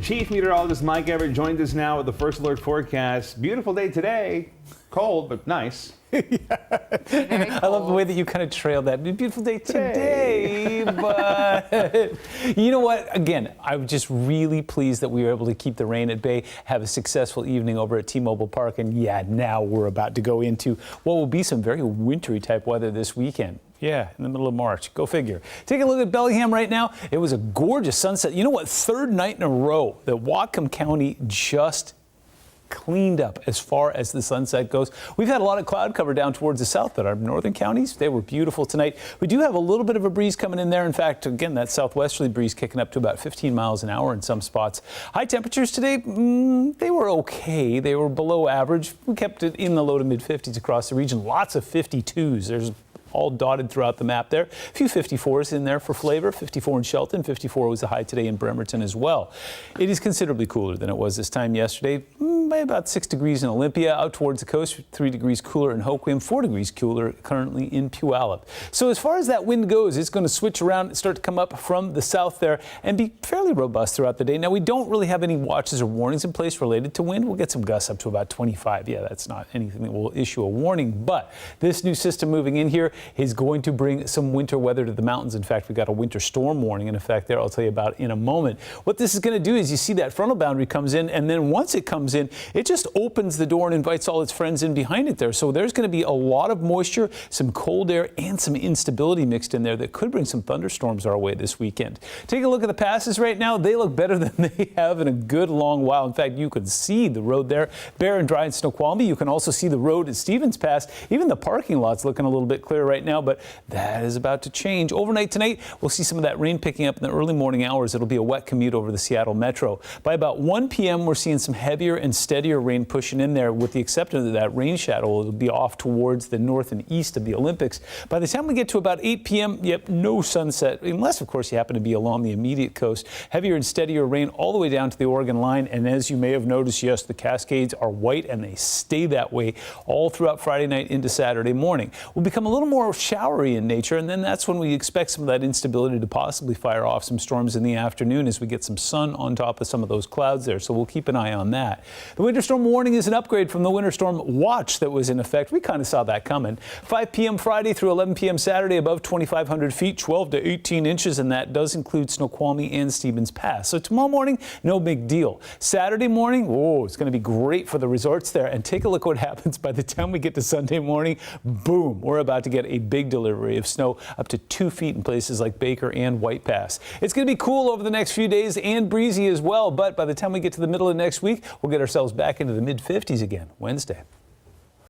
Chief Meteorologist Mike Everett joins us now with the first alert forecast. Beautiful day today. Cold, but nice. I love the way that you kind of trailed that. Beautiful day today, but you know what? Again, I'm just really pleased that we were able to keep the rain at bay, have a successful evening over at T-Mobile Park, and yeah, now we're about to go into what will be some very wintry type weather this weekend. Yeah, in the middle of March. Go figure. Take a look at Bellingham right now. It was a gorgeous sunset. You know what? Third night in a row that Whatcom County just cleaned up as far as the sunset goes. We've had a lot of cloud cover down towards the south, but our northern counties, they were beautiful tonight. We do have a little bit of a breeze coming in there. In fact, again, that southwesterly breeze kicking up to about 15 miles an hour in some spots. High temperatures today, they were okay. They were below average. We kept it in the low to mid 50s across the region. Lots of 52s. There's all dotted throughout the map there. A few 54s in there for flavor. 54 in Shelton. 54 was the high today in Bremerton as well. It is considerably cooler than it was this time yesterday, by about 6 degrees in Olympia. Out towards the coast, 3 degrees cooler in Hoquiam, 4 degrees cooler currently in Puyallup. So as far as that wind goes, it's going to switch around and start to come up from the south there and be fairly robust throughout the day. Now, we don't really have any watches or warnings in place related to wind. We'll get some gusts up to about 25. Yeah, that's not anything that will issue a warning, but this new system moving in here is going to bring some winter weather to the mountains. In fact, we got a winter storm warning in effect there. I'll tell you about in a moment. What this is going to do is you see that frontal boundary comes in, and then once it comes in, it just opens the door and invites all its friends in behind it there. So there's going to be a lot of moisture, some cold air, and some instability mixed in there that could bring some thunderstorms our way this weekend. Take a look at the passes right now. They look better than they have in a good long while. In fact, you could see the road there, bare and dry in Snoqualmie. You can also see the road at Stevens Pass. Even the parking lot's looking a little bit clear right now, but that is about to change. Overnight tonight, we'll see some of that rain picking up in the early morning hours. It'll be a wet commute over the Seattle metro. By about 1 p.m., we're seeing some heavier and steadier rain pushing in there, with the exception of that rain shadow. It'll be off towards the north and east of the Olympics. By the time we get to about 8 p.m., yep, no sunset, unless, of course, you happen to be along the immediate coast. Heavier and steadier rain all the way down to the Oregon line. And as you may have noticed, yes, the Cascades are white, and they stay that way all throughout Friday night into Saturday morning. We'll become a little more showery in nature, and then that's when we expect some of that instability to possibly fire off some storms in the afternoon as we get some sun on top of some of those clouds there. So we'll keep an eye on that. The winter storm warning is an upgrade from the winter storm watch that was in effect. We kind of saw that coming. 5 p.m. Friday through 11 p.m. Saturday, above 2,500 feet, 12 to 18 inches, and that does include Snoqualmie and Stevens Pass. So tomorrow morning, no big deal. Saturday morning, oh, it's going to be great for the resorts there. And take a look what happens by the time we get to Sunday morning. Boom, we're about to get a big delivery of snow up to 2 feet in places like Baker and White Pass. It's going to be cool over the next few days and breezy as well, but by the time we get to the middle of next week, we'll get ourselves back into the mid-50s again Wednesday.